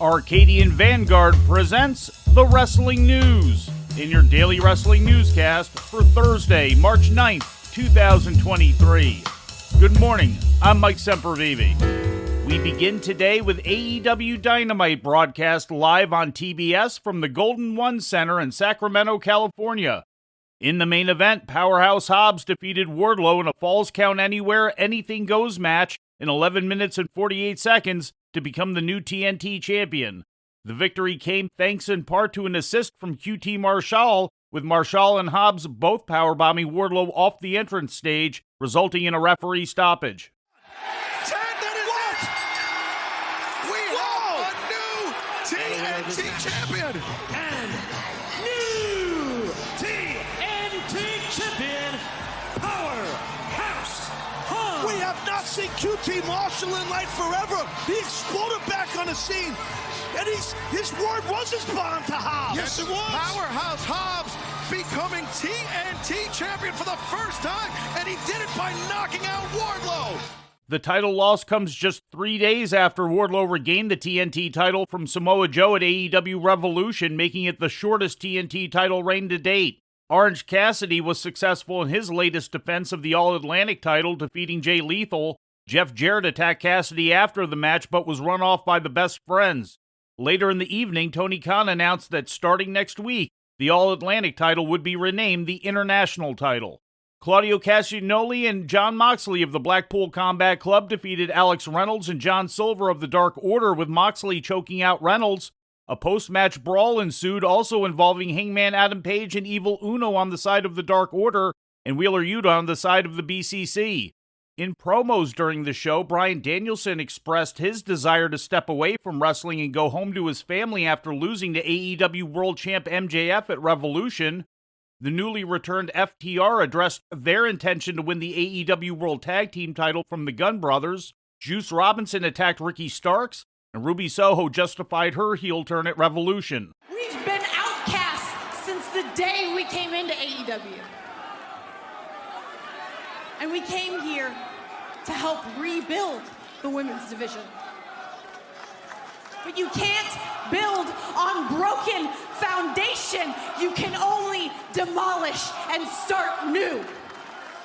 Arcadian Vanguard presents the Wrestling News in your daily wrestling newscast for Thursday, March 9th, 2023. Good morning, I'm Mike Sempervive. We begin today with AEW Dynamite broadcast live on TBS from the Golden One Center in Sacramento, California. In the main event, Powerhouse Hobbs defeated Wardlow in a Falls Count Anywhere, Anything Goes match in 11 minutes and 48 seconds to become the new TNT champion. The victory came thanks in part to an assist from QT Marshall, with Marshall and Hobbs both powerbombing Wardlow off the entrance stage, resulting in a referee stoppage. TNT champion! And new TNT champion, Powerhouse Hobbs! We have not seen QT Marshall in like forever. He exploded back on the scene. And his word was his bond to Hobbs. Yes, it was. Powerhouse Hobbs becoming TNT champion for the first time, and he did it by knocking out Wardlow. The title loss comes just 3 days after Wardlow regained the TNT title from Samoa Joe at AEW Revolution, making it the shortest TNT title reign to date. Orange Cassidy was successful in his latest defense of the All-Atlantic title, defeating Jay Lethal. Jeff Jarrett attacked Cassidy after the match, but was run off by the Best Friends. Later in the evening, Tony Khan announced that starting next week, the All-Atlantic title would be renamed the International title. Claudio Castagnoli and Jon Moxley of the Blackpool Combat Club defeated Alex Reynolds and John Silver of the Dark Order, with Moxley choking out Reynolds. A post-match brawl ensued, also involving Hangman Adam Page and Evil Uno on the side of the Dark Order and Wheeler Yuta on the side of the BCC. In promos during the show, Bryan Danielson expressed his desire to step away from wrestling and go home to his family after losing to AEW World Champ MJF at Revolution. The newly returned FTR addressed their intention to win the AEW World Tag Team title from the Gunn Brothers. Juice Robinson attacked Ricky Starks, and Ruby Soho justified her heel turn at Revolution. We've been outcasts since the day we came into AEW. And we came here to help rebuild the women's division. But you can't build on broken foundation. You can only demolish and start new.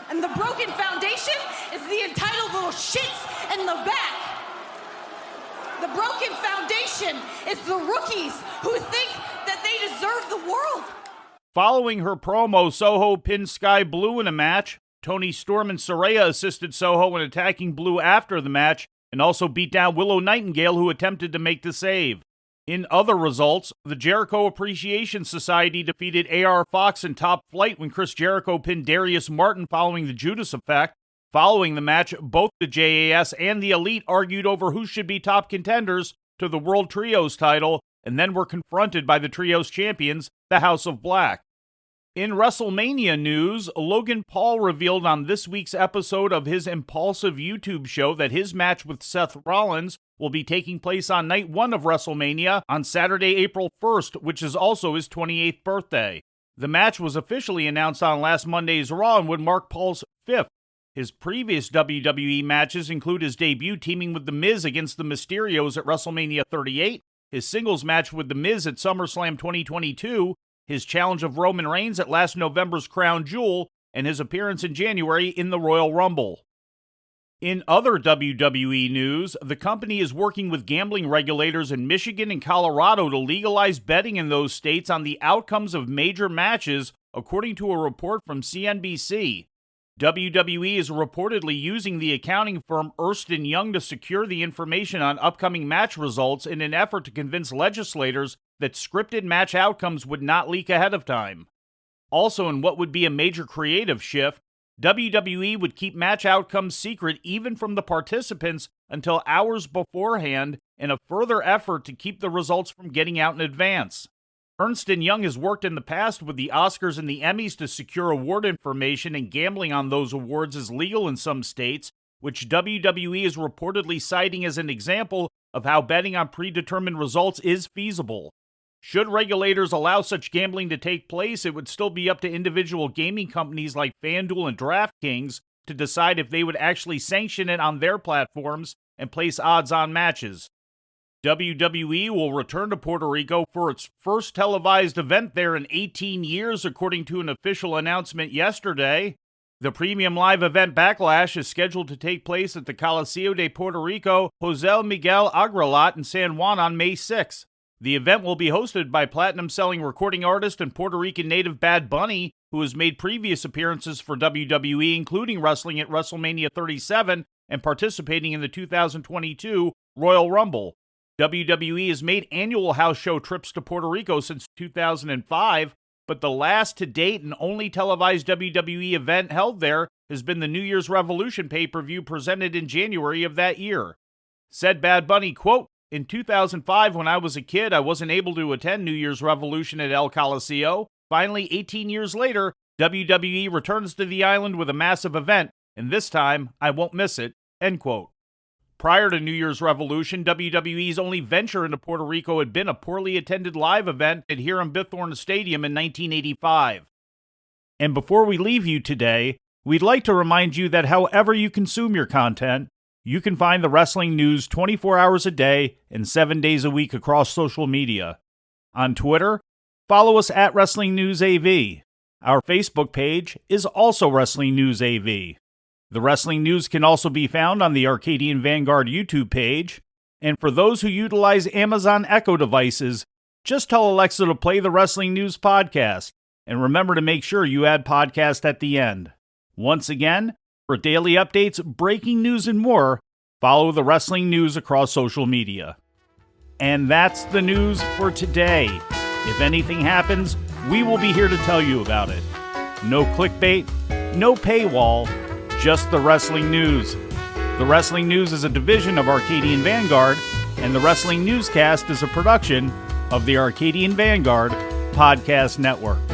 And the broken foundation is the entitled little shits in the back. The broken foundation is the rookies who think that they deserve the world. Following her promo, Soho pinned Sky Blue in a match. Tony Storm and Saraya assisted Soho in attacking Blue after the match, and also beat down Willow Nightingale, who attempted to make the save. In other results, the Jericho Appreciation Society defeated AR Fox in Top Flight when Chris Jericho pinned Darius Martin following the Judas Effect. Following the match, both the JAS and the Elite argued over who should be top contenders to the World Trios title, and then were confronted by the Trios champions, the House of Black. In Wrestlemania news, Logan Paul revealed on this week's episode of his Impulsive YouTube show that his match with Seth Rollins will be taking place on night 1 of WrestleMania on Saturday, April 1st, which is also his 28th birthday. The match was officially announced on last Monday's Raw and would mark Paul's 5th. His previous WWE matches include his debut teaming with The Miz against the Mysterios at WrestleMania 38, his singles match with The Miz at SummerSlam 2022, his challenge of Roman Reigns at last November's Crown Jewel, and his appearance in January in the Royal Rumble. In other WWE news, the company is working with gambling regulators in Michigan and Colorado to legalize betting in those states on the outcomes of major matches, according to a report from CNBC. WWE is reportedly using the accounting firm Ernst & Young to secure the information on upcoming match results in an effort to convince legislators that scripted match outcomes would not leak ahead of time. Also, in what would be a major creative shift, WWE would keep match outcomes secret even from the participants until hours beforehand in a further effort to keep the results from getting out in advance. Ernst & Young has worked in the past with the Oscars and the Emmys to secure award information, and gambling on those awards is legal in some states, which WWE is reportedly citing as an example of how betting on predetermined results is feasible. Should regulators allow such gambling to take place, it would still be up to individual gaming companies like FanDuel and DraftKings to decide if they would actually sanction it on their platforms and place odds on matches. WWE will return to Puerto Rico for its first televised event there in 18 years, according to an official announcement yesterday. The premium live event Backlash is scheduled to take place at the Coliseo de Puerto Rico José Miguel Aguilar in San Juan on May 6. The event will be hosted by platinum-selling recording artist and Puerto Rican native Bad Bunny, who has made previous appearances for WWE, including wrestling at Wrestlemania 37 and participating in the 2022 Royal Rumble. WWE has made annual house show trips to Puerto Rico since 2005, but the last to date and only televised WWE event held there has been the New Year's Revolution pay-per-view presented in January of that year. Said Bad Bunny, quote, "In 2005, when I was a kid, I wasn't able to attend New Year's Revolution at El Coliseo. Finally, 18 years later, WWE returns to the island with a massive event, and this time, I won't miss it," end quote. Prior to New Year's Revolution, WWE's only venture into Puerto Rico had been a poorly attended live event at Hiram Bithorn Stadium in 1985. And before we leave you today, we'd like to remind you that however you consume your content, you can find the wrestling news 24 hours a day and 7 days a week across social media. On Twitter, follow us at Wrestling News AV. Our Facebook page is also Wrestling News AV. The Wrestling News can also be found on the Arcadian Vanguard YouTube page. And for those who utilize Amazon Echo devices, just tell Alexa to play the Wrestling News podcast. And remember to make sure you add podcast at the end. Once again, for daily updates, breaking news, and more, follow the Wrestling News across social media. And that's the news for today. If anything happens, we will be here to tell you about it. No clickbait, no paywall, just the Wrestling News. The Wrestling News is a division of Arcadian Vanguard, and the Wrestling Newscast is a production of the Arcadian Vanguard Podcast Network.